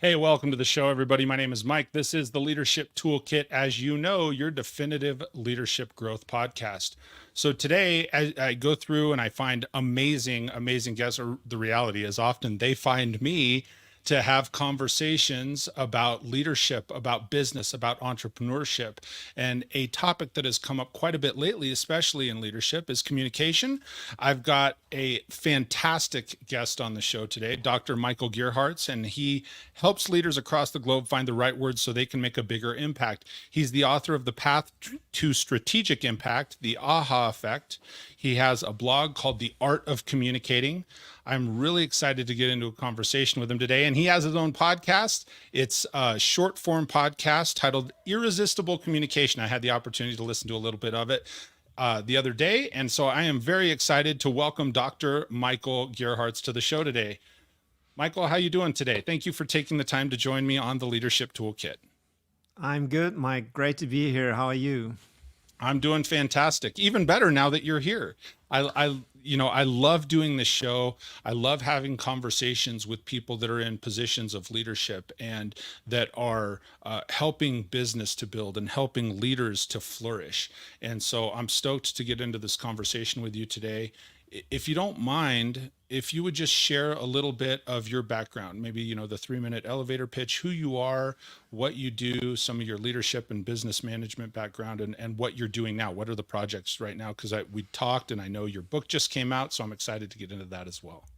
Hey, welcome to the show, everybody. My name is Mike. This is the Leadership Toolkit, as you know, your definitive leadership growth podcast. So today, I go through and I find amazing guests, or the reality is often they find me to have conversations about leadership, about business, about entrepreneurship. And a topic that has come up quite a bit lately, especially in leadership, is communication. I've got a fantastic guest on the show today, Dr. Michael Gerharz, and he helps leaders across the globe find the right words so they can make a bigger impact. He's the author of The Path to Strategic Impact, The Aha Effect. He has a blog called The Art of Communicating. I'm really excited to get into a conversation with him today. And he has his own podcast. It's a short form podcast titled Irresistible Communication. I had the opportunity to listen to a little bit of it the other day. And so I am very excited to welcome Dr. Michael Gerharz to the show today. Michael, how you doing today? Thank you for taking the time to join me on the Leadership Toolkit. I'm good, Mike. Great to be here. How are you? I'm doing fantastic. Even better now that you're here. I love doing this show. I love having conversations with people that are in positions of leadership and that are helping business to build and helping leaders to flourish. And so I'm stoked to get into this conversation with you today. If you don't mind, if you would just share a little bit of your background, maybe, the 3-minute elevator pitch, who you are, what you do, some of your leadership and business management background, and what you're doing now. What are the projects right now? Because we talked and I know your book just came out, so I'm excited to get into that as well.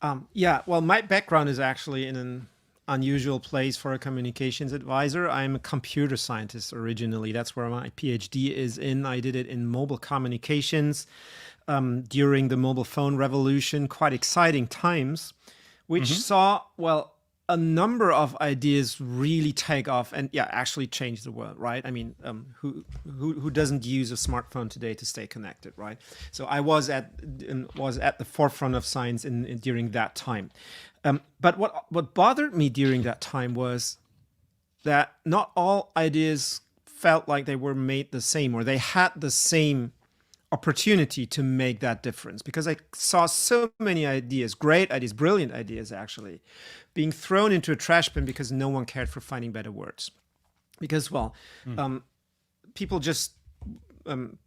Well, my background is actually in an unusual place for a communications advisor. I'm a computer scientist originally. That's where my PhD is in. I did it in mobile communications during the mobile phone revolution, quite exciting times, which saw, a number of ideas really take off and actually change the world, right? I mean, who doesn't use a smartphone today to stay connected, right? So I was at the forefront of science during that time. But what bothered me during that time was that not all ideas felt like they were made the same, or they had the same opportunity to make that difference, because I saw so many ideas, great ideas, brilliant ideas actually, being thrown into a trash bin because no one cared for finding better words. Because, people just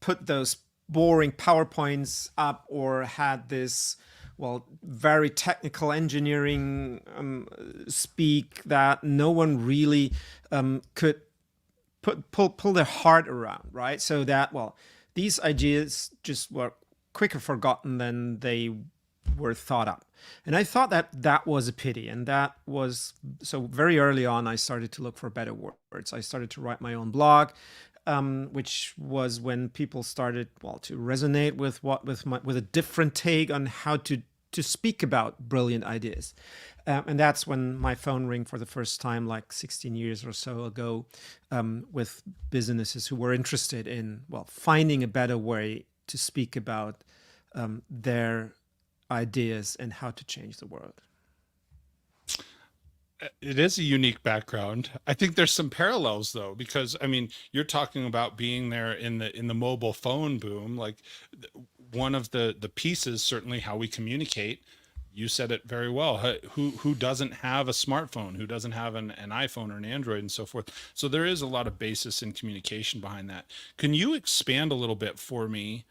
put those boring PowerPoints up, or had this, very technical engineering speak that no one really could pull their heart around, right? So that, these ideas just were quicker forgotten than they were thought up. And I thought that was a pity. And that was, so very early on, I started to look for better words. I started to write my own blog, which was when people started, to resonate with a different take on how to speak about brilliant ideas. And that's when my phone rang for the first time, like 16 years or so ago, with businesses who were interested in, finding a better way to speak about their ideas and how to change the world. It is a unique background. I think there's some parallels though, because you're talking about being there in the mobile phone boom. Like one of the pieces, certainly how we communicate. You said it very well. Who doesn't have a smartphone? Who doesn't have an iPhone or an Android and so forth? So there is a lot of basis in communication behind that. Can you expand a little bit for me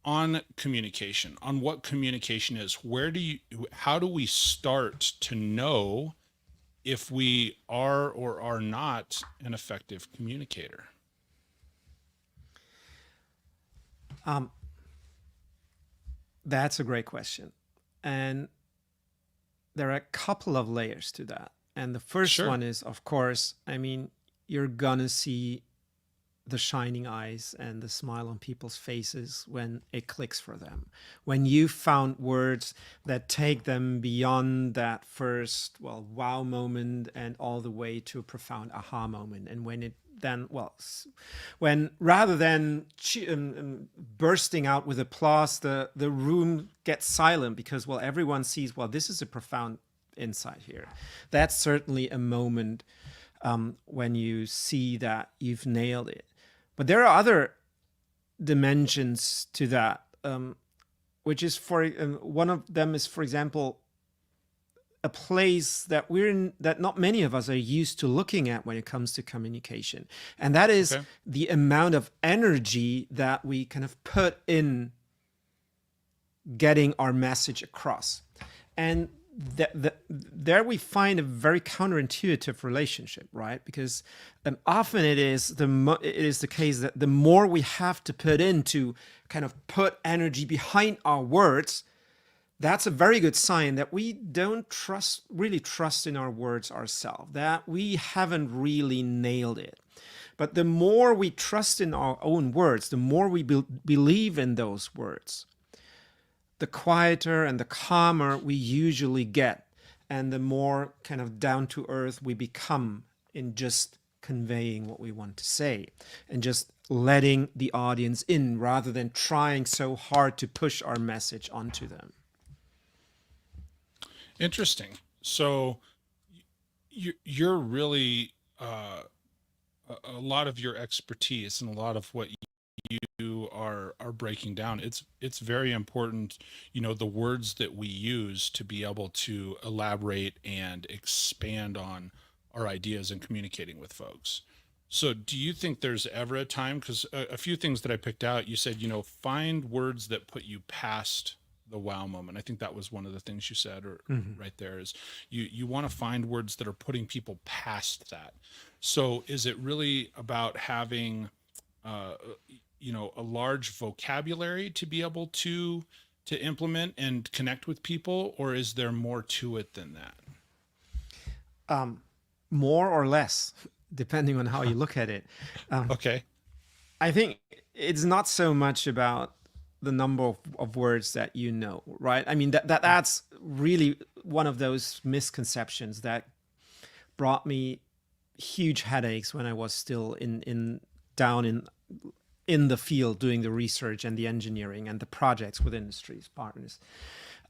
on communication, on what communication is? How do we start to know if we are or are not an effective communicator? That's a great question. And there are a couple of layers to that. And the first one is, of course, you're going to see the shining eyes and the smile on people's faces when it clicks for them. When you found words that take them beyond that first, wow moment and all the way to a profound aha moment. And when it then, when rather than bursting out with applause, the room gets silent because, everyone sees, this is a profound insight here. That's certainly a moment when you see that you've nailed it. But there are other dimensions to that, which is one of them is, for example, a place that we're in, that not many of us are used to looking at when it comes to communication. And that is the amount of energy that we kind of put in getting our message across. And there we find a very counterintuitive relationship, right? Because often it is the case that the more we have to put into kind of put energy behind our words, that's a very good sign that we don't really trust in our words ourselves, that we haven't really nailed it. But the more we trust in our own words, the more we believe in those words, the quieter and the calmer we usually get, and the more kind of down to earth we become in just conveying what we want to say and just letting the audience in rather than trying so hard to push our message onto them. Interesting. So you're really a lot of your expertise and a lot of what you are breaking down. It's very important, the words that we use to be able to elaborate and expand on our ideas and communicating with folks. So do you think there's ever a time, because a few things that I picked out, you said, find words that put you past the wow moment. I think that was one of the things you said, or right there is you want to find words that are putting people past that. So is it really about having, a large vocabulary to be able to implement and connect with people, or is there more to it than that? More or less, depending on how you look at it. Okay. I think it's not so much about the number of words that right? I mean, that's really one of those misconceptions that brought me huge headaches when I was still down in the field doing the research and the engineering and the projects with industries partners.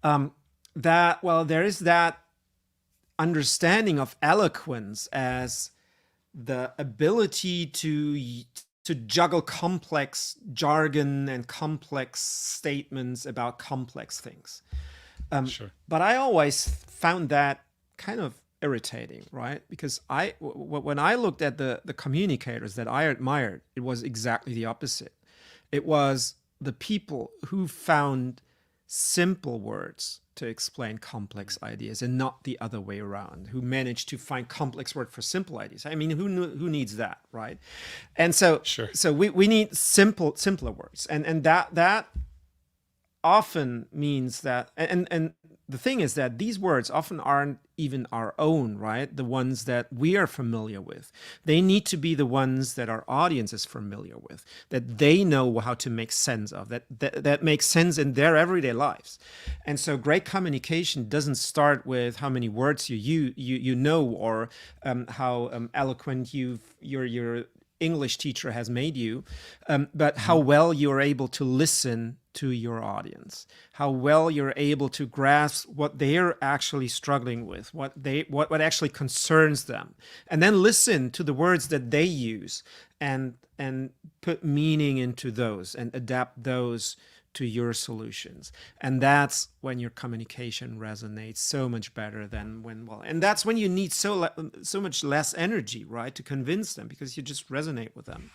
There is that understanding of eloquence as the ability to juggle complex jargon and complex statements about complex things. Sure. But I always found that kind of irritating, right? Because when I looked at the communicators that I admired, it was exactly the opposite. It was the people who found simple words to explain complex ideas and not the other way around, who managed to find complex word for simple ideas. I mean, who needs that, right? And so, Sure. So we need simpler words, and that often means that, and the thing is that these words often aren't even our own, right? The ones that we are familiar with. They need to be the ones that our audience is familiar with, that they know how to make sense of, that makes sense in their everyday lives. And so great communication doesn't start with how many words you know, or how eloquent your English teacher has made you, but how well you're able to listen to your audience, how well you're able to grasp what they're actually struggling with, what actually concerns them, and then listen to the words that they use and put meaning into those and adapt those to your solutions. And that's when your communication resonates so much better than and that's when you need so much less energy, right, to convince them, because you just resonate with them.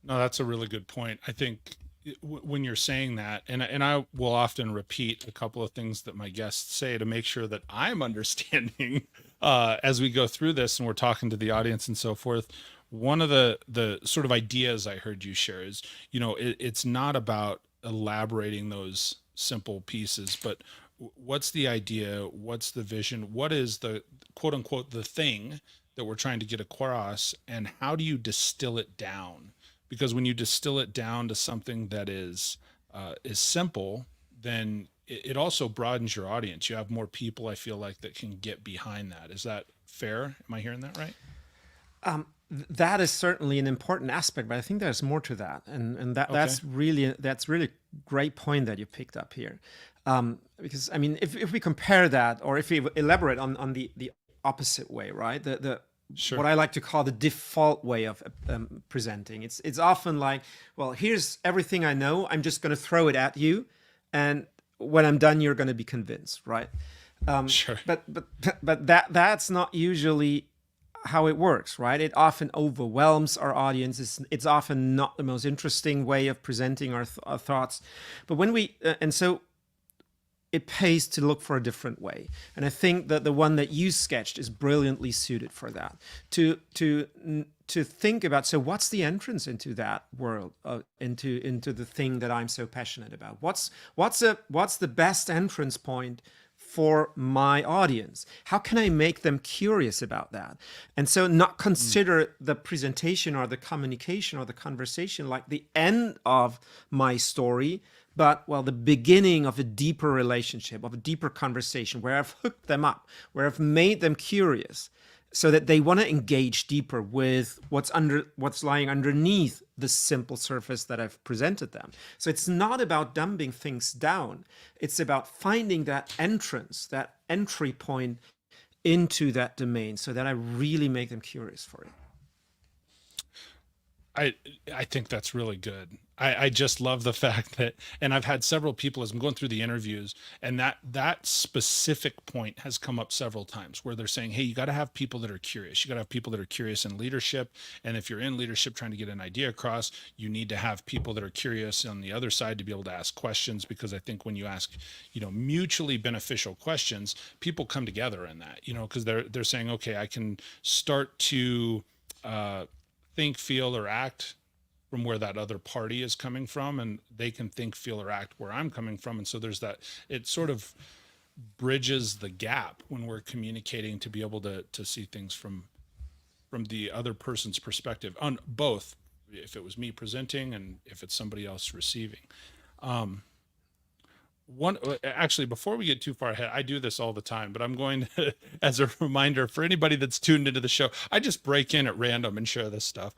No, that's a really good point. I think when you're saying that, and I will often repeat a couple of things that my guests say to make sure that I'm understanding as we go through this and we're talking to the audience and so forth. One of the sort of ideas I heard you share is, it's not about elaborating those simple pieces, but what's the idea? What's the vision? What is the quote unquote the thing that we're trying to get across, and how do you distill it down? Because when you distill it down to something that is simple, then it also broadens your audience. You have more people, I feel like, that can get behind that. Is that fair? Am I hearing that right? That is certainly an important aspect, but I think there's more to that, and that's really a great point that you picked up here, because I mean, if we compare that, or if we elaborate on the opposite way, right? Sure. What I like to call the default way of presenting. It's often like, well, here's everything I know. I'm just going to throw it at you, and when I'm done, you're going to be convinced, right? Sure. But that's not usually how it works, right? It often overwhelms our audience. It's often not the most interesting way of presenting our thoughts. But when we and so it pays to look for a different way. And I think that the one that you sketched is brilliantly suited for that. To think about, so what's the entrance into that world, into the thing that I'm so passionate about? What's the best entrance point for my audience? How can I make them curious about that? And so not consider the presentation or the communication or the conversation like the end of my story, but, well, the beginning of a deeper relationship, of a deeper conversation where I've hooked them up, where I've made them curious so that they want to engage deeper with what's lying underneath the simple surface that I've presented them. So it's not about dumbing things down. It's about finding that entrance, that entry point into that domain so that I really make them curious for it. I think that's really good. I just love the fact that, and I've had several people as I'm going through the interviews, and that specific point has come up several times where they're saying, hey, you got to have people that are curious. You got to have people that are curious in leadership. And if you're in leadership trying to get an idea across, you need to have people that are curious on the other side to be able to ask questions, because I think when you ask, mutually beneficial questions, people come together in that, because they're saying, okay, I can start to think, feel, or act from where that other party is coming from, and they can think, feel, or act where I'm coming from. And so there's that, it sort of bridges the gap when we're communicating to be able to see things from the other person's perspective on both, if it was me presenting and if it's somebody else receiving. Actually, before we get too far ahead, I do this all the time, but I'm going to, as a reminder for anybody that's tuned into the show, I just break in at random and share this stuff.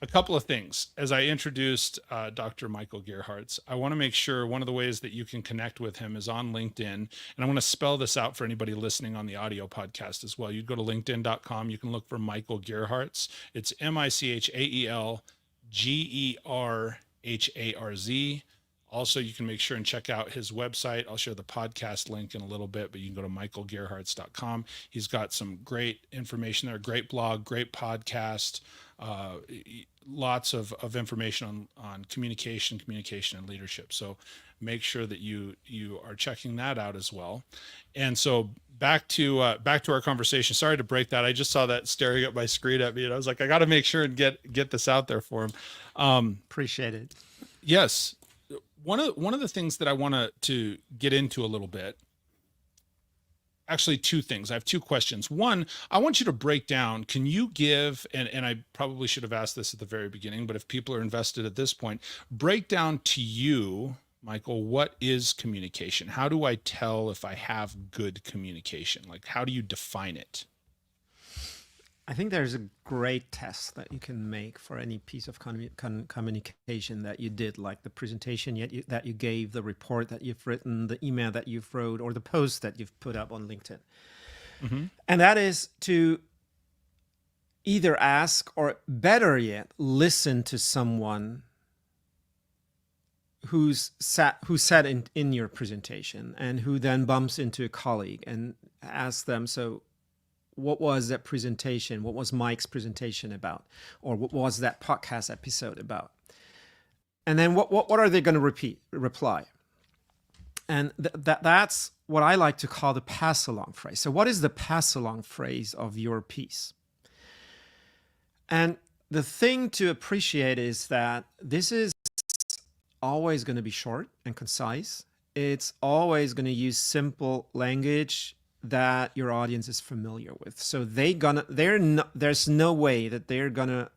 A couple of things. As I introduced Dr. Michael Gerharz, I want to make sure one of the ways that you can connect with him is on LinkedIn. And I want to spell this out for anybody listening on the audio podcast as well. You'd go to linkedin.com. You can look for Michael Gerharz. It's MichaelGerharz. Also, you can make sure and check out his website. I'll share the podcast link in a little bit, but you can go to michaelgerharz.com. He's got some great information there, great blog, great podcast, lots of information on communication and leadership. So make sure that you are checking that out as well. And so back to our conversation. Sorry to break that. I just saw that staring at my screen at me, and I was like, I got to make sure and get this out there for him. Appreciate it. Yes. One of the things that I want to get into a little bit, actually two things. I have two questions. One, I want you to break down, can you give, and I probably should have asked this at the very beginning, but if people are invested at this point, break down to you, Michael, what is communication? How do I tell if I have good communication? Like, how do you define it? I think there's a great test that you can make for any piece of communication that you did, like the presentation that you gave, the report that you've written, the email that you've wrote, or the post that you've put up on LinkedIn. Mm-hmm. And that is to either ask, or better yet, listen to someone who's sat in your presentation, and who then bumps into a colleague and asks them, so what was that presentation? What was Mike's presentation about? Or what was that podcast episode about? And then what are they going to reply? And that's what I like to call the pass-along phrase. So what is the pass-along phrase of your piece? And the thing to appreciate is that this is always going to be short and concise. It's always going to use simple language that your audience is familiar with. So there's no way that they're gonna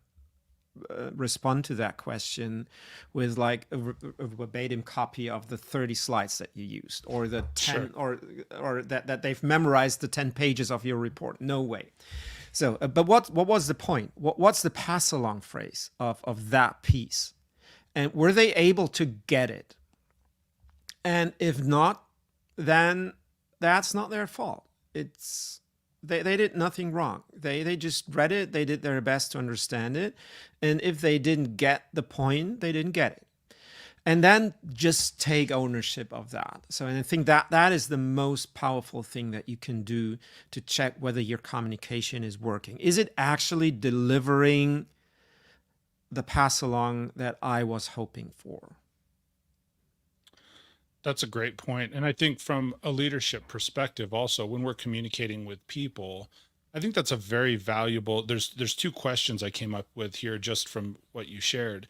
respond to that question with like a verbatim copy of the 30 slides that you used, or the 10, sure, or that they've memorized the 10 pages of your report. No way. So, but what was the point? What's the pass along phrase of that piece? And were they able to get it? And if not, then that's not their fault. It's they did nothing wrong. They just read it. They did their best to understand it. And if they didn't get the point, they didn't get it. And then just take ownership of that. So, and I think that is the most powerful thing that you can do to check whether your communication is working. Is it actually delivering the pass along that I was hoping for? That's a great point. And I think from a leadership perspective also, when we're communicating with people, I think that's a very valuable, there's two questions I came up with here just from what you shared.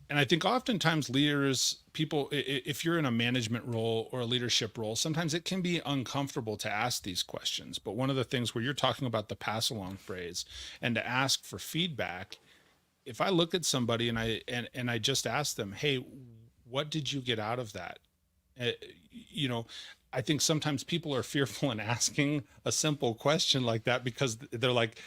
And I think oftentimes leaders, people, if you're in a management role or a leadership role, sometimes it can be uncomfortable to ask these questions. But one of the things where you're talking about the pass along phrase and to ask for feedback, if I look at somebody and I just ask them, hey, what did you get out of that? Uh, you know, I think sometimes people are fearful in asking a simple question like that because they're like,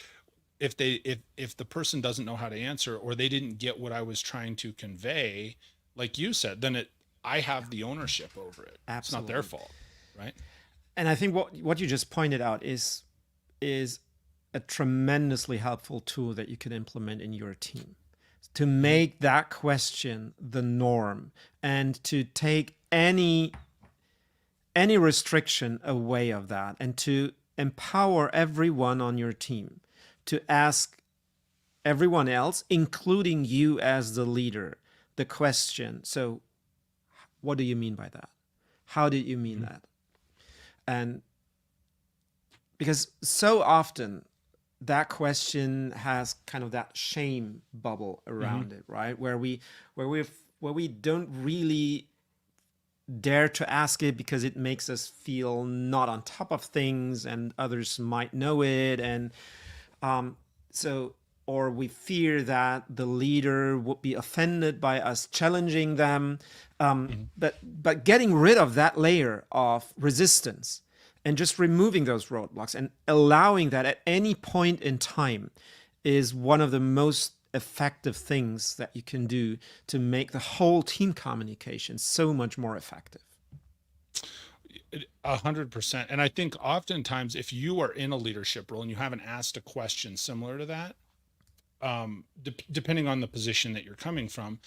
if the person doesn't know how to answer or they didn't get what I was trying to convey, like you said, then I have the ownership over it. Absolutely. It's not their fault, right? And I think what you just pointed out is a tremendously helpful tool that you can implement in your team to make that question the norm and to take any restriction away of that and to empower everyone on your team to ask everyone else, including you as the leader, the question. So what do you mean by that? How did you mean that? And because so often that question has kind of that shame bubble around it, right? Where we don't really dare to ask it because it makes us feel not on top of things and others might know it. And or we fear that the leader would be offended by us challenging them. But getting rid of that layer of resistance and just removing those roadblocks and allowing that at any point in time is one of the most effective things that you can do to make the whole team communication so much more effective. 100%. And I think oftentimes if you are in a leadership role and you haven't asked a question similar to that, depending on the position that you're coming from,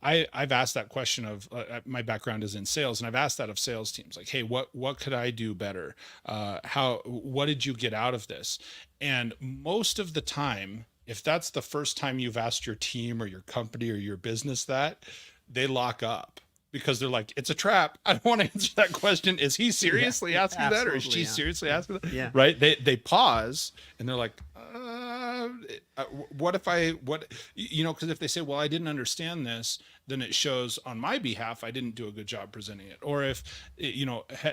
I've asked that question of my background is in sales, and I've asked that of sales teams, like, hey, what could I do better? What did you get out of this? And most of the time, if that's the first time you've asked your team or your company or your business that, they lock up because they're like, it's a trap. I don't want to answer that question. Is he seriously asking that, or is she seriously asking that? Yeah. Right? They pause and they're like, what, because if they say, well, I didn't understand this, then it shows on my behalf I didn't do a good job presenting it. Or if,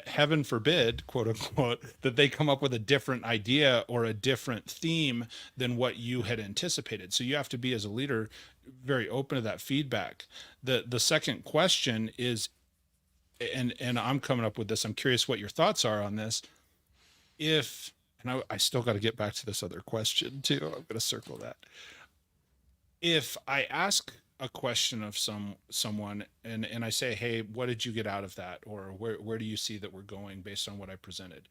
heaven forbid, quote unquote, that they come up with a different idea or a different theme than what you had anticipated. So you have to be, as a leader, very open to that feedback. The second question is, and I'm coming up with this, I'm curious what your thoughts are on this. And I still got to get back to this other question too. I'm going to circle that. If I ask a question of someone and I say, hey, what did you get out of that? Or where do you see that we're going based on what I presented?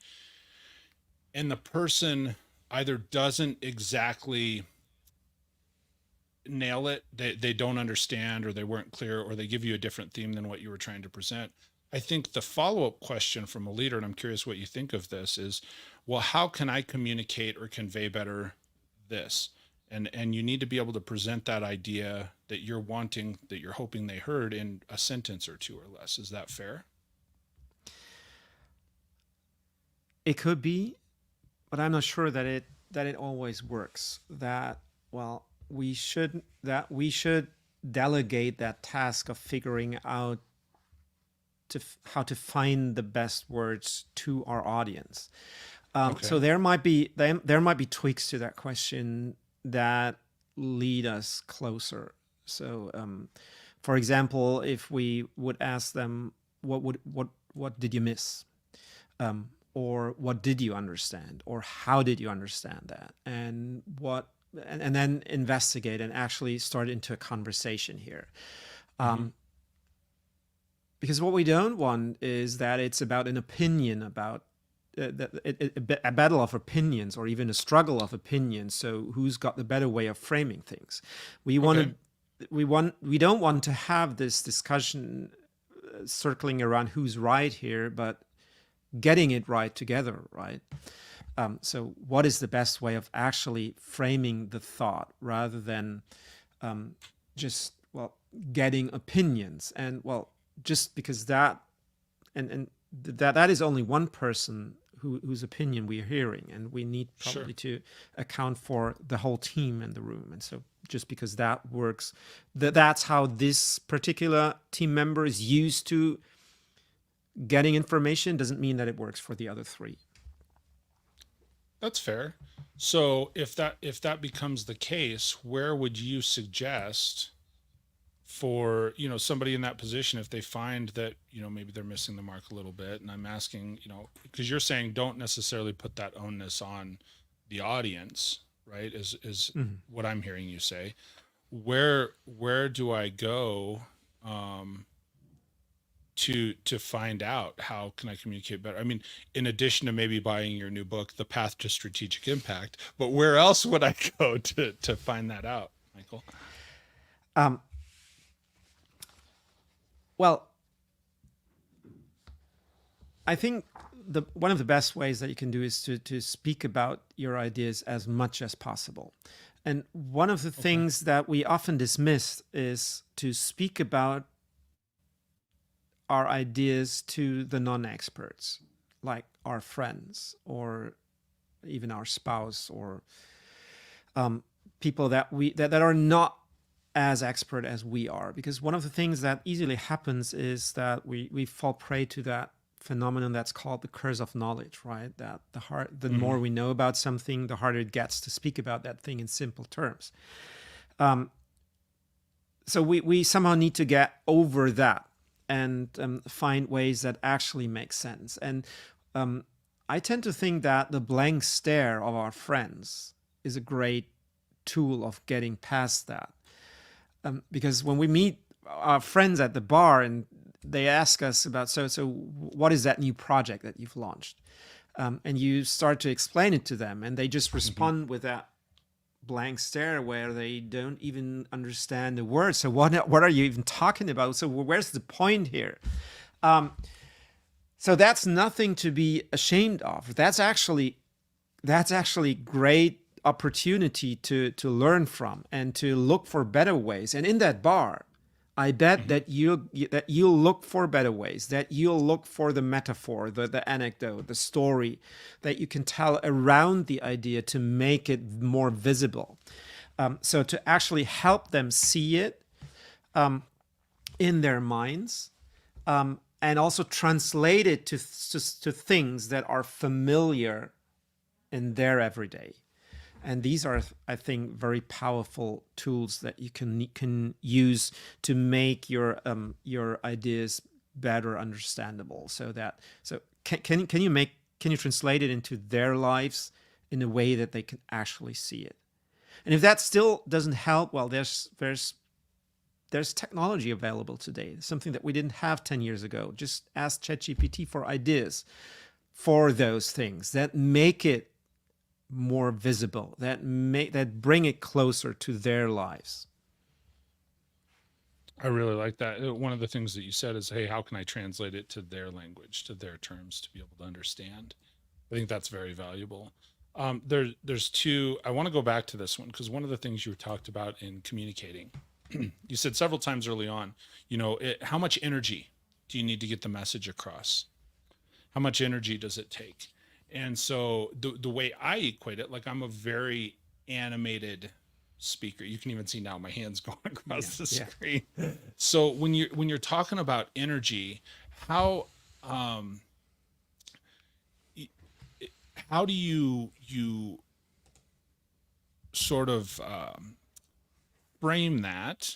And the person either doesn't exactly nail it, they don't understand, or they weren't clear, or they give you a different theme than what you were trying to present. I think the follow-up question from a leader, and I'm curious what you think of this, is, well, how can I communicate or convey better this? And you need to be able to present that idea that you're wanting, that you're hoping they heard, in a sentence or two or less. Is that fair? It could be, but I'm not sure that it always works. We should delegate that task of figuring out how to find the best words to our audience. Okay. So there might be tweaks to that question that lead us closer. So, for example, if we would ask them, what did you miss? Or what did you understand? Or how did you understand that? And then investigate and actually start into a conversation here. Because what we don't want is that it's about an opinion, about a battle of opinions, or even a struggle of opinions. So who's got the better way of framing things? We want we don't want to have this discussion circling around who's right here, but getting it right together, right? So what is the best way of actually framing the thought rather than just, well, getting opinions? And well, just because that, and that is only one person whose opinion we are hearing, and we need probably to account for the whole team in the room. And so just because that works, that's how this particular team member is used to getting information, doesn't mean that it works for the other three. That's fair. So if that becomes the case, where would you suggest for, somebody in that position, if they find that, maybe they're missing the mark a little bit? And I'm asking, because you're saying don't necessarily put that onus on the audience, right? Is what I'm hearing you say. Where do I go to find out how can I communicate better? I mean, in addition to maybe buying your new book, The Path to Strategic Impact, but where else would I go to find that out, Michael? Well, I think one of the best ways that you can do is to speak about your ideas as much as possible. And one of the things that we often dismiss is to speak about our ideas to the non-experts, like our friends or even our spouse, or people that are not as expert as we are. Because one of the things that easily happens is that we fall prey to that phenomenon that's called the curse of knowledge, right? That the more we know about something, the harder it gets to speak about that thing in simple terms. So we somehow need to get over that and find ways that actually make sense. And I tend to think that the blank stare of our friends is a great tool of getting past that. Because when we meet our friends at the bar and they ask us about, so what is that new project that you've launched? And you start to explain it to them, and they just respond with that blank stare where they don't even understand the words. So what are you even talking about? So where's the point here? So that's nothing to be ashamed of. That's actually great opportunity to learn from and to look for better ways. And in that bar, I bet that you'll look for better ways, that you'll look for the metaphor, the anecdote, the story that you can tell around the idea to make it more visible. So to actually help them see it in their minds, and also translate it to things that are familiar in their everyday. And these are, I think, very powerful tools that you can use to make your ideas better understandable. So can you translate it into their lives in a way that they can actually see it? And if that still doesn't help, well, there's technology available today, something that we didn't have 10 years ago. Just ask ChatGPT for ideas for those things that make it more visible, that bring it closer to their lives. I really like that. One of the things that you said is, hey, how can I translate it to their language, to their terms, to be able to understand? I think that's very valuable. There's two, I want to go back to this one, because one of the things you talked about in communicating, you said several times early on, how much energy do you need to get the message across? How much energy does it take? And so the way I equate it, like I'm a very animated speaker. You can even see now my hands going across the screen. So when you're talking about energy, how do you sort of frame that?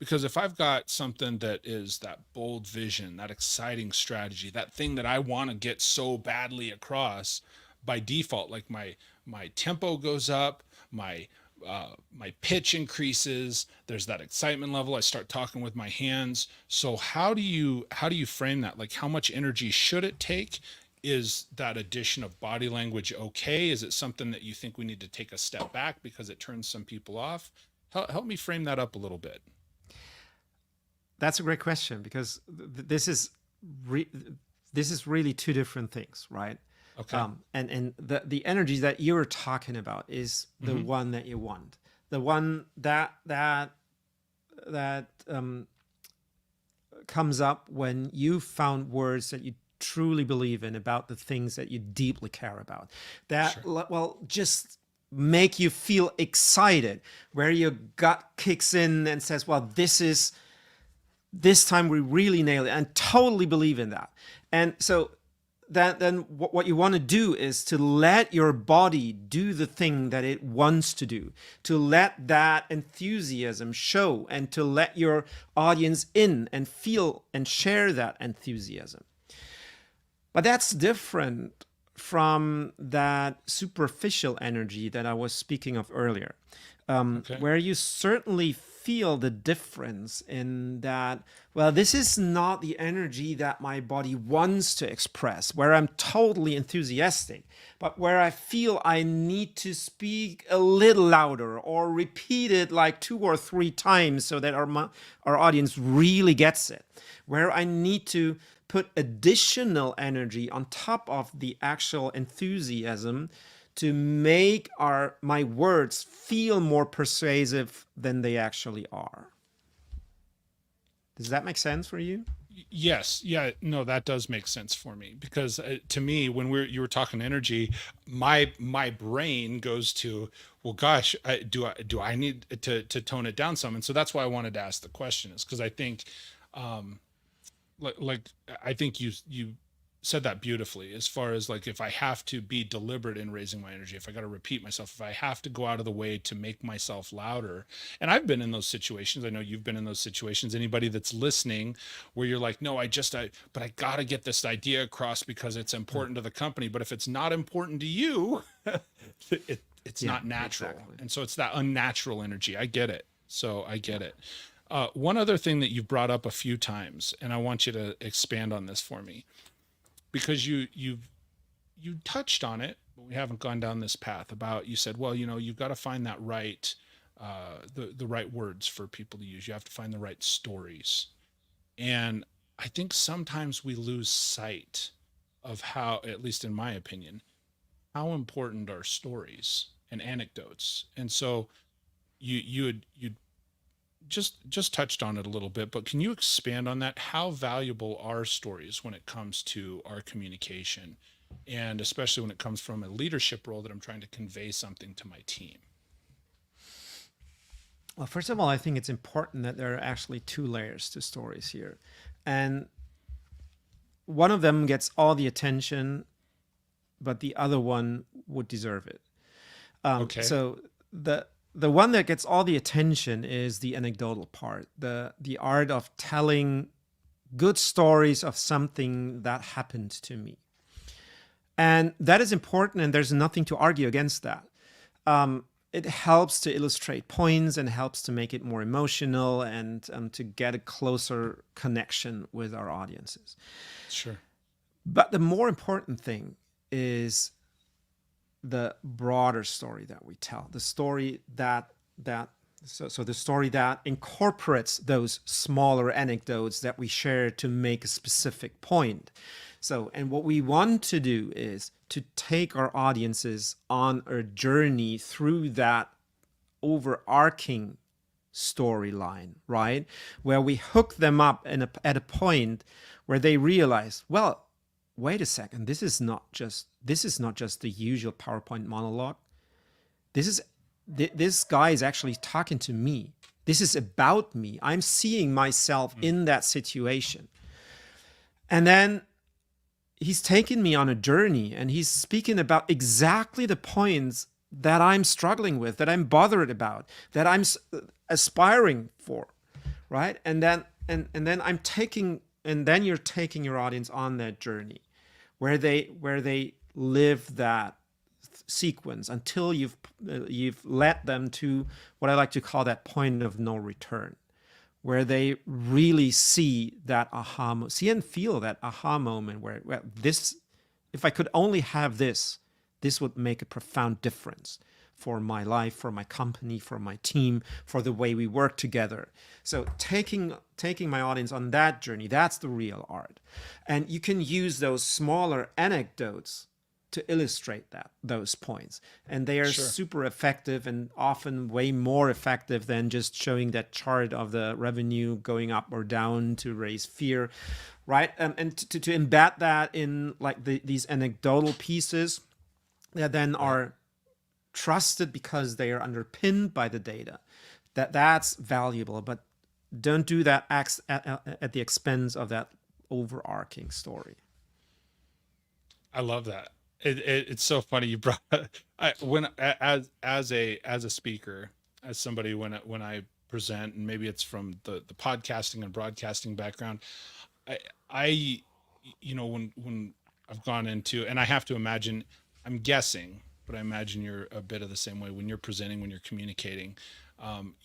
Because if I've got something that is that bold vision, that exciting strategy, that thing that I want to get so badly across, by default, like my tempo goes up, my pitch increases, there's that excitement level, I start talking with my hands. So how do you frame that? Like, how much energy should it take? Is that addition of body language okay? Is it something that you think we need to take a step back because it turns some people off? Help me frame that up a little bit. That's a great question, because this is really two different things, right? Okay. And the energy that you're talking about is the one that you want, the one that comes up when you found words that you truly believe in about the things that you deeply care about, that just make you feel excited, where your gut kicks in and says, well, this time we really nailed it, and totally believe in that. And so then what you want to do is to let your body do the thing that it wants to do, to let that enthusiasm show, and to let your audience in and feel and share that enthusiasm. But that's different from that superficial energy that I was speaking of earlier, where you certainly feel the difference in that, well, this is not the energy that my body wants to express, where I'm totally enthusiastic, but where I feel I need to speak a little louder or repeat it like 2 or 3 times so that our audience really gets it, where I need to put additional energy on top of the actual enthusiasm to make my words feel more persuasive than they actually are. Does that make sense for you? Yes. Yeah. No, that does make sense for me, because to me, when you were talking energy, my brain goes to, well, gosh, do I need to tone it down some? And so that's why I wanted to ask the question, is because I think, I think you said that beautifully, as far as like, if I have to be deliberate in raising my energy, if I got to repeat myself, if I have to go out of the way to make myself louder. And I've been in those situations. I know you've been in those situations. Anybody that's listening, where you're like, no, but I got to get this idea across because it's important to the company. But if it's not important to you, it's not natural. Exactly. And so it's that unnatural energy. I get it. So I get it. One other thing that you've brought up a few times, and I want you to expand on this for me, because you touched on it, but we haven't gone down this path about, you said, well, you've got to find that right, the right words for people to use. You have to find the right stories. And I think sometimes we lose sight of how, at least in my opinion, how important are stories and anecdotes. And so you just touched on it a little bit, but can you expand on that? How valuable are stories when it comes to our communication, and especially when it comes from a leadership role that I'm trying to convey something to my team? Well, first of all, I think it's important that there are actually 2 layers to stories here. And one of them gets all the attention, but the other one would deserve it. Okay. So the one that gets all the attention is the anecdotal part, the art of telling good stories of something that happened to me. And that is important, and there's nothing to argue against that. It helps to illustrate points and helps to make it more emotional and to get a closer connection with our audiences. Sure. But the more important thing is the broader story that we tell, the story that the story that incorporates those smaller anecdotes that we share to make a specific point. And what we want to do is to take our audiences on a journey through that overarching storyline, right? Where we hook them up at a point where they realize, well, wait a second, this is not just the usual PowerPoint monologue. This guy is actually talking to me. This is about me. I'm seeing myself in that situation. And then he's taking me on a journey, and he's speaking about exactly the points that I'm struggling with, that I'm bothered about, that I'm aspiring for, right? And then you're taking your audience on that journey where they live that sequence until you've led them to what I like to call that point of no return, where they really see that see and feel that aha moment where this, if I could only have this would make a profound difference for my life, for my company, for my team, for the way we work together. So taking my audience on that journey, that's the real art. And you can use those smaller anecdotes to illustrate those points, and they are super effective, and often way more effective than just showing that chart of the revenue going up or down to raise fear, right? And to embed that in like these anecdotal pieces that then are trusted because they are underpinned by the data, that's valuable. But don't do that at the expense of that overarching story. I love that. It's so funny you brought as a speaker, as somebody when I present, and maybe it's from the podcasting and broadcasting background, I when I've gone into, and I have to imagine, I'm guessing, but I imagine you're a bit of the same way when you're presenting, when you're communicating.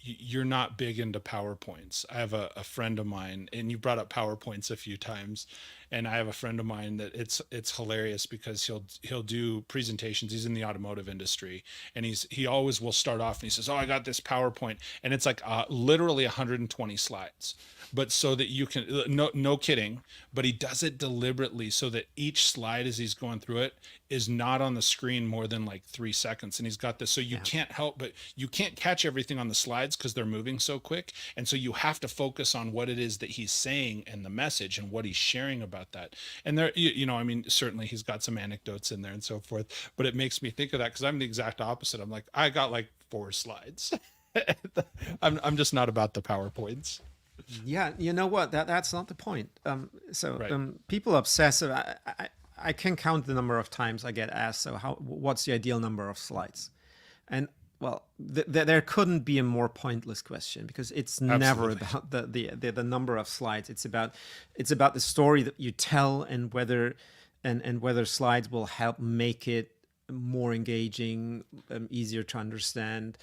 You're not big into PowerPoints. I have a friend of mine, and you brought up PowerPoints a few times, and I have a friend of mine that it's hilarious because he'll do presentations. He's in the automotive industry, and he always will start off and he says, "Oh, I got this PowerPoint," and it's like literally 120 slides, but so that you can, no kidding, but he does it deliberately so that each slide as he's going through it is not on the screen more than like 3 seconds. And he's got this, so you can't help, but you can't catch everything on the slides because they're moving so quick. And so you have to focus on what it is that he's saying and the message and what he's sharing about that. And there, I mean, certainly he's got some anecdotes in there and so forth, but it makes me think of that because I'm the exact opposite. I'm like, I got like 4 slides. I'm just not about the PowerPoints. Yeah, you know what? That's not the point. People obsess. I can count the number of times I get asked, so what's the ideal number of slides? And well, there couldn't be a more pointless question, because it's never about the number of slides. It's about the story that you tell, and whether slides will help make it more engaging, easier to understand,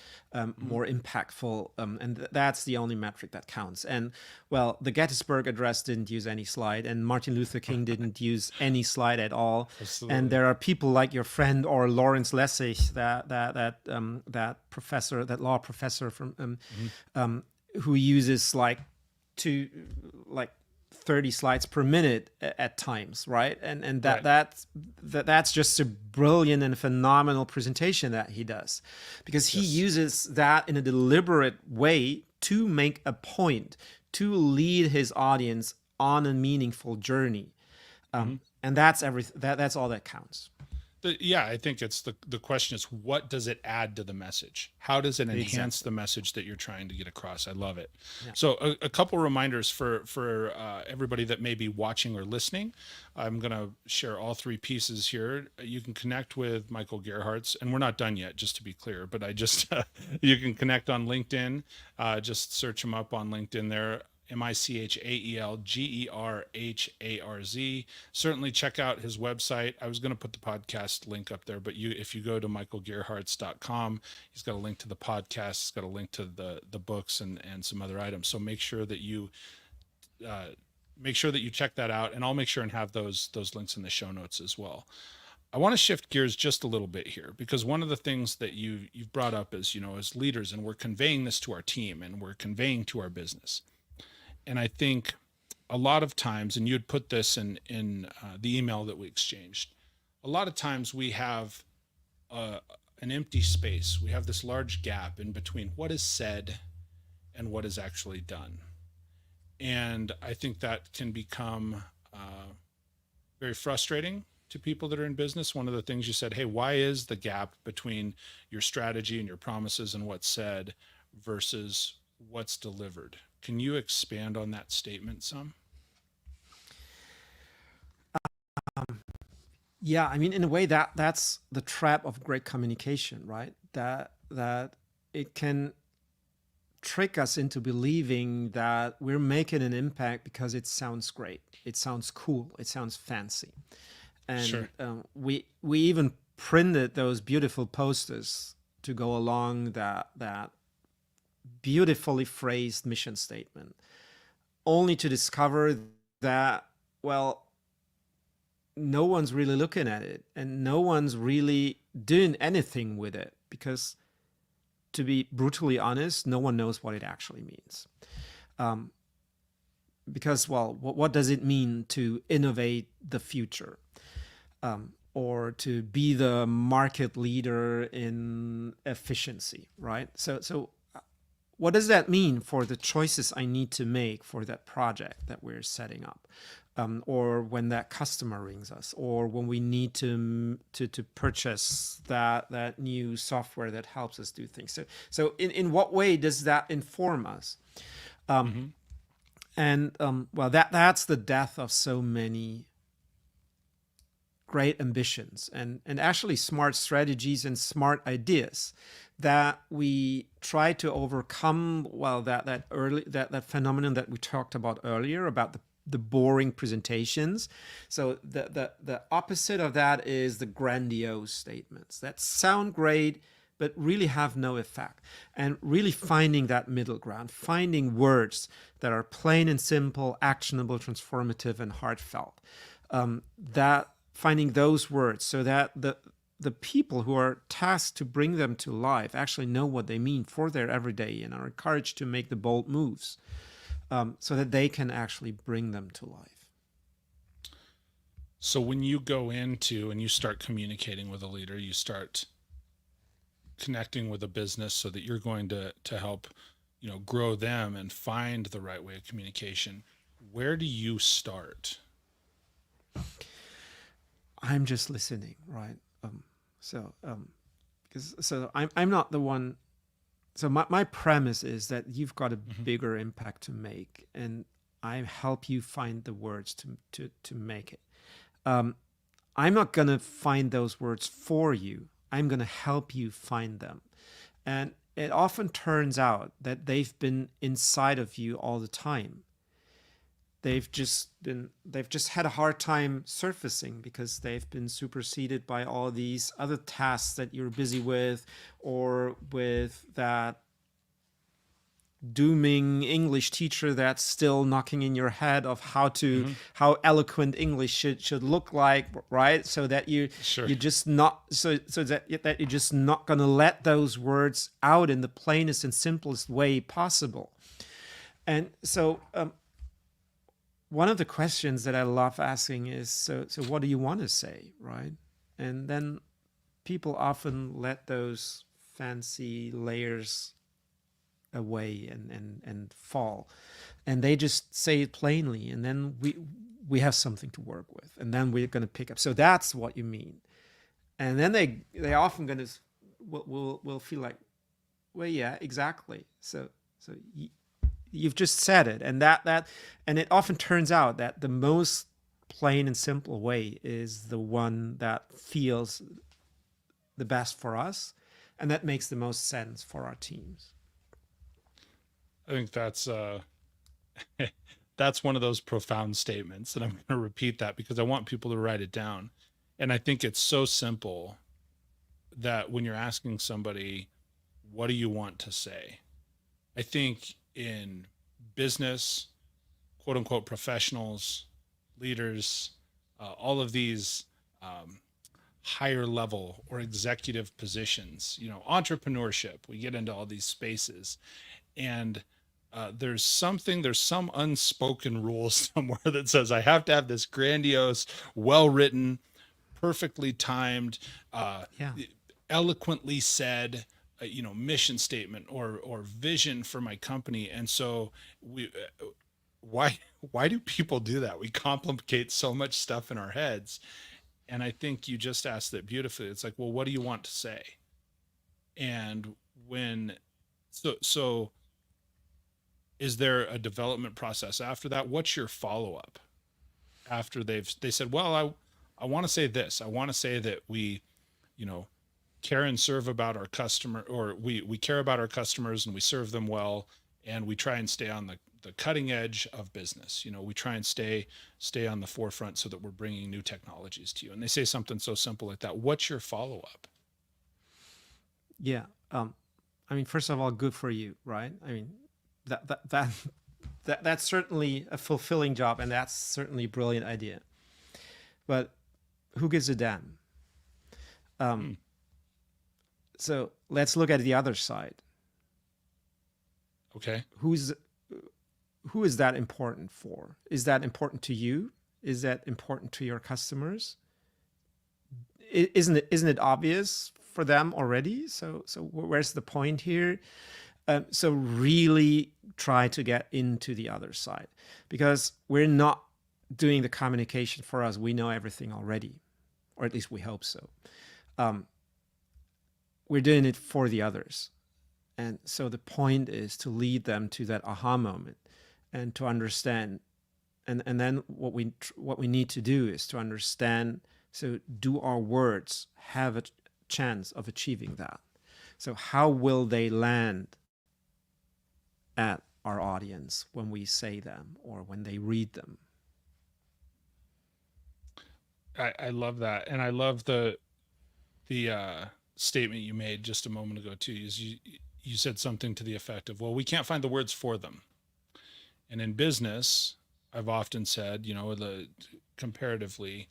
more impactful, and that's the only metric that counts. And well, the Gettysburg Address didn't use any slide, and Martin Luther King didn't use any slide at all. Absolutely. And there are people like your friend or Lawrence Lessig, that law professor from who uses like 30 slides per minute at times, right? And that's just a brilliant and phenomenal presentation that he does, because he uses that in a deliberate way to make a point, to lead his audience on a meaningful journey, and that's everything. That's all that counts. I think it's the question is, what does it add to the message? How does it enhance the message that you're trying to get across? I love it. Yeah. So a couple reminders for everybody that may be watching or listening. I'm going to share all 3 pieces here. You can connect with Michael Gerharz, and we're not done yet, just to be clear, but you can connect on LinkedIn. Just search him up on LinkedIn there. MichaelGerharz. Certainly check out his website. I was going to put the podcast link up there, but if you go to michaelgerharz.com, he's got a link to the podcast, he's got a link to the books and some other items. So make sure that you check that out, and I'll make sure and have those links in the show notes as well. I want to shift gears just a little bit here, because one of the things that you've brought up is, as leaders, and we're conveying this to our team and we're conveying to our business. And I think a lot of times, and you'd put this in the email that we exchanged, a lot of times we have an empty space. We have this large gap in between what is said and what is actually done. And I think that can become very frustrating to people that are in business. One of the things you said, hey, why is the gap between your strategy and your promises and what's said versus what's delivered? Can you expand on that statement some? Yeah, I mean, in a way, that's the trap of great communication, right? That it can trick us into believing that we're making an impact because it sounds great, it sounds cool, it sounds fancy, and we even printed those beautiful posters to go along that beautifully phrased mission statement, only to discover that, well, no one's really looking at it, and no one's really doing anything with it, because to be brutally honest, no one knows what it actually means. Because, well, what does it mean to innovate the future? Or to be the market leader in efficiency, right? So what does that mean for the choices I need to make for that project that we're setting up? Or when that customer rings us, or when we need to purchase that new software that helps us do things. So in what way does that inform us? And well, that's the death of so many great ambitions and actually smart strategies and smart ideas that we try to overcome. Well, that phenomenon that we talked about earlier about the boring presentations. So the opposite of that is the grandiose statements that sound great but really have no effect, and really finding that middle ground, finding words that are plain and simple, actionable, transformative, and heartfelt. That finding those words so that the people who are tasked to bring them to life actually know what they mean for their everyday and are encouraged to make the bold moves, so that they can actually bring them to life. So when you go into and you start communicating with a leader, you start connecting with a business so that you're going to help, grow them and find the right way of communication. Where do you start? I'm just listening, right? Because I'm not the one. So my premise is that you've got a bigger impact to make, and I help you find the words to make it. I'm not gonna find those words for you. I'm gonna help you find them, and it often turns out that they've been inside of you all the time. They've just had a hard time surfacing because they've been superseded by all these other tasks that you're busy with, or with that dooming English teacher that's still knocking in your head of how eloquent English should look like, right? So that you're just not that you're just not going to let those words out in the plainest and simplest way possible. And so one of the questions that I love asking is, so what do you want to say, right? And then people often let those fancy layers away and fall, and they just say it plainly, and then we have something to work with, and then we're going to pick up. So that's what you mean, and then they often going to will feel like, well, yeah, exactly. So you've just said it, and and it often turns out that the most plain and simple way is the one that feels the best for us, and that makes the most sense for our teams. I think that's that's one of those profound statements, and I'm going to repeat that because I want people to write it down. And I think it's so simple that when you're asking somebody, what do you want to say? I think in business, quote unquote, professionals, leaders, all of these higher level or executive positions, entrepreneurship, we get into all these spaces, and there's some unspoken rule somewhere that says I have to have this grandiose, well-written, perfectly timed, eloquently said, mission statement or vision for my company. And so why do people do that? We complicate so much stuff in our heads. And I think you just asked it beautifully. It's like, well, what do you want to say? And so is there a development process after that? What's your follow-up after they said, well, I want to say this. I want to say that we, care and serve about our customer, or we care about our customers and we serve them well, and we try and stay on the cutting edge of business. We try and stay on the forefront so that we're bringing new technologies to you. And they say something so simple like that. What's your follow-up? Yeah. First of all, good for you, right? That's certainly a fulfilling job, and that's certainly a brilliant idea. But who gives a damn? So let's look at the other side. Okay. Who is that important for? Is that important to you? Is that important to your customers? Isn't it obvious for them already? So where's the point here? So really try to get into the other side, because we're not doing the communication for us. We know everything already, or at least we hope so. We're doing it for the others. And so the point is to lead them to that aha moment and to understand. And then what we need to do is to understand, so do our words have a chance of achieving that? So how will they land at our audience when we say them or when they read them? I love that. And I love the statement you made just a moment ago too, is you said something to the effect of, well, we can't find the words for them. And in business, I've often said, comparatively,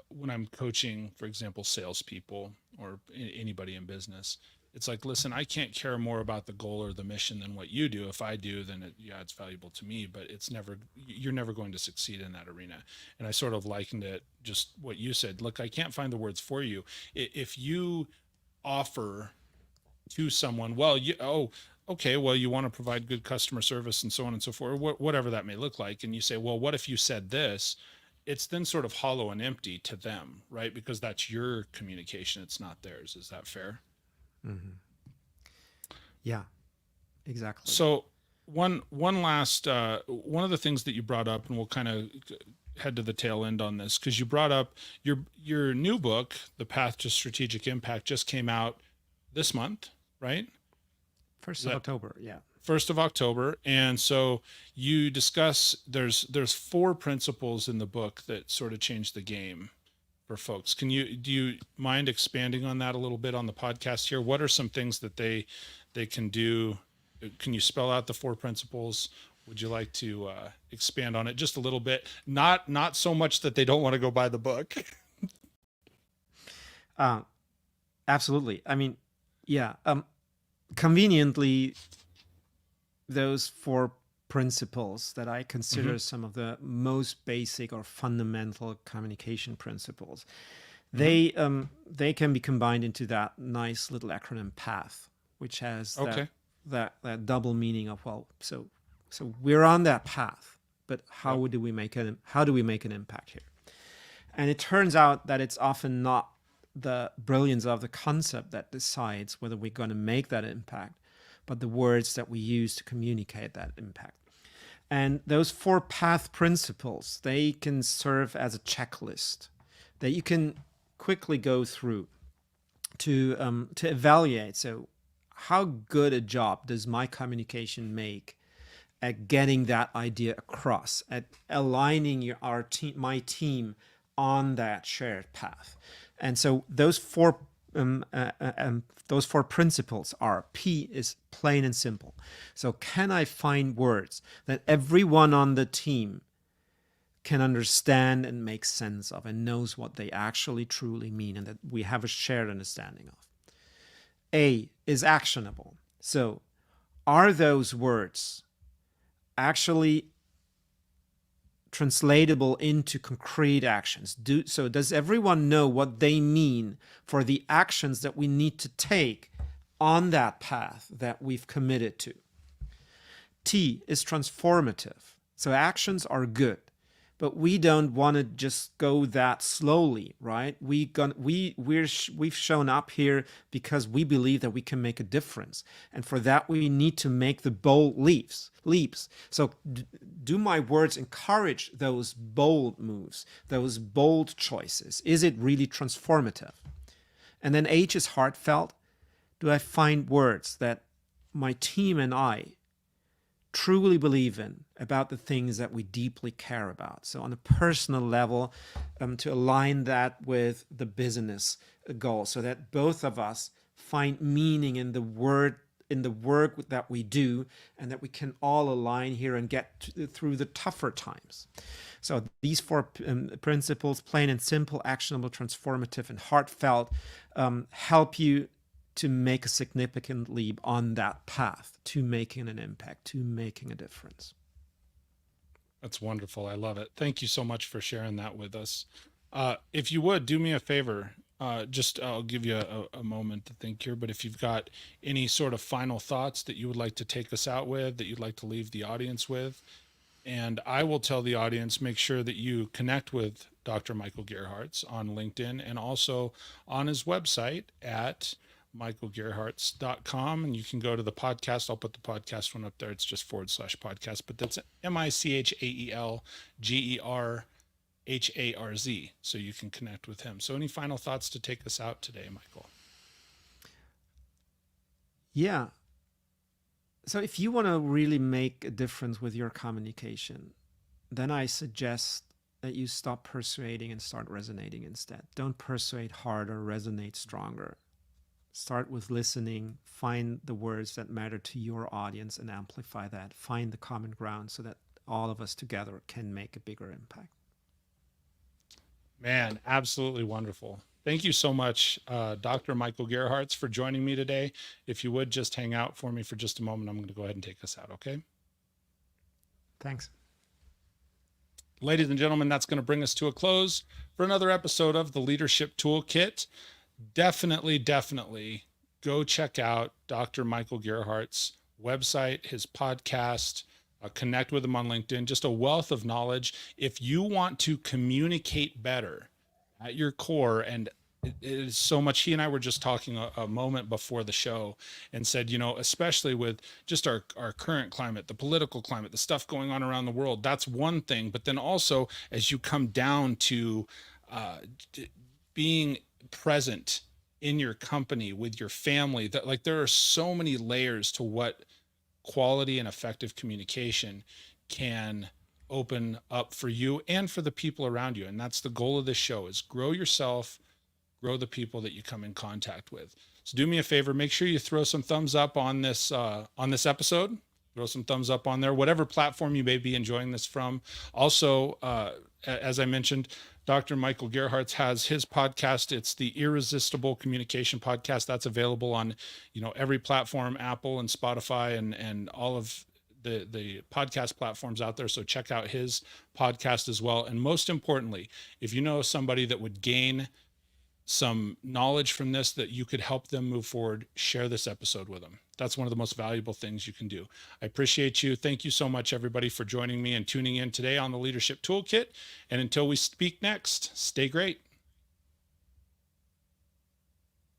when I'm coaching, for example, salespeople or anybody in business, it's like, listen, I can't care more about the goal or the mission than what you do. If I do, then it's valuable to me, but you're never going to succeed in that arena. And I sort of likened it, just what you said. Look, I can't find the words for you. If you offer to someone, well, okay, well, you want to provide good customer service and so on and so forth, whatever that may look like. And you say, well, what if you said this? It's then sort of hollow and empty to them, right? Because that's your communication. It's not theirs. Is that fair? Mm-hmm. Yeah, exactly. So one last, one of the things that you brought up, and we'll kind of head to the tail end on this, because you brought up your new book, The Path to Strategic Impact, just came out this month, right? 1st of October, yeah. 1st of October. And so you discuss, there's 4 principles in the book that sort of change the game for folks. Do you mind expanding on that a little bit on the podcast here? What are some things that they can do? Can you spell out the 4 principles? Would you like to expand on it just a little bit? Not so much that they don't want to go buy the book. Absolutely. I mean, yeah. Conveniently, those 4 principles that I consider some of the most basic or fundamental communication principles, they can be combined into that nice little acronym PATH, which has that double meaning of, well, so we're on that path, but how do we make an impact here? And it turns out that it's often not the brilliance of the concept that decides whether we're going to make that impact, but the words that we use to communicate that impact. And those 4 path principles, they can serve as a checklist that you can quickly go through to evaluate. So how good a job does my communication make at getting that idea across, at aligning my team on that shared path? And so those 4 principles are, P is plain and simple. So can I find words that everyone on the team can understand and make sense of and knows what they actually truly mean and that we have a shared understanding of? A is actionable. So are those words actually translatable into concrete actions? So does everyone know what they mean for the actions that we need to take on that path that we've committed to? T is transformative. So actions are good, but we don't want to just go that slowly, right? We've shown up here because we believe that we can make a difference. And for that, we need to make the bold leaps. So do my words encourage those bold moves, those bold choices? Is it really transformative? And then H is heartfelt. Do I find words that my team and I truly believe in about the things that we deeply care about? So on a personal level, to align that with the business goal, so that both of us find meaning in the work that we do, and that we can all align here and get through the tougher times. So these 4 principles, plain and simple, actionable, transformative, and heartfelt, help you to make a significant leap on that path to making an impact, to making a difference. That's wonderful. I love it. Thank you so much for sharing that with us. If you would do me a favor, I'll give you a moment to think here, but if you've got any sort of final thoughts that you would like to take us out with, that you'd like to leave the audience with, and I will tell the audience, make sure that you connect with Dr. Michael Gerharz on LinkedIn and also on his website at michaelgerharz.com. And you can go to the podcast. I'll put the podcast one up there. It's just /podcast, but that's MichaelGerharz. So you can connect with him. So any final thoughts to take us out today, Michael? Yeah. So if you want to really make a difference with your communication, then I suggest that you stop persuading and start resonating instead. Don't persuade harder, resonate stronger. Start with listening, find the words that matter to your audience and amplify that. Find the common ground so that all of us together can make a bigger impact. Man, absolutely wonderful. Thank you so much, Dr. Michael Gerharz, for joining me today. If you would just hang out for me for just a moment, I'm going to go ahead and take us out, okay? Thanks. Ladies and gentlemen, that's going to bring us to a close for another episode of the Leadership Toolkit. Definitely go check out Dr. Michael Gerharz's website, his podcast, connect with him on LinkedIn, just a wealth of knowledge. If you want to communicate better at your core, and it is so much, he and I were just talking a moment before the show and said, especially with just our current climate, the political climate, the stuff going on around the world, that's one thing. But then also as you come down to being present in your company with your family, that like there are so many layers to what quality and effective communication can open up for you and for the people around you. And that's the goal of this show, is grow yourself, grow the people that you come in contact with. So do me a favor, make sure you throw some thumbs up on this episode. Throw some thumbs up on there, whatever platform you may be enjoying this from. Also, as I mentioned, Dr. Michael Gerharz has his podcast. It's the Irresistible Communication Podcast. That's available on, every platform, Apple and Spotify and all of the podcast platforms out there. So check out his podcast as well. And most importantly, if you know somebody that would gain some knowledge from this, that you could help them move forward, share this episode with them. That's one of the most valuable things you can do. I appreciate you. Thank you so much, everybody, for joining me and tuning in today on the Leadership Toolkit. And until we speak next, stay great.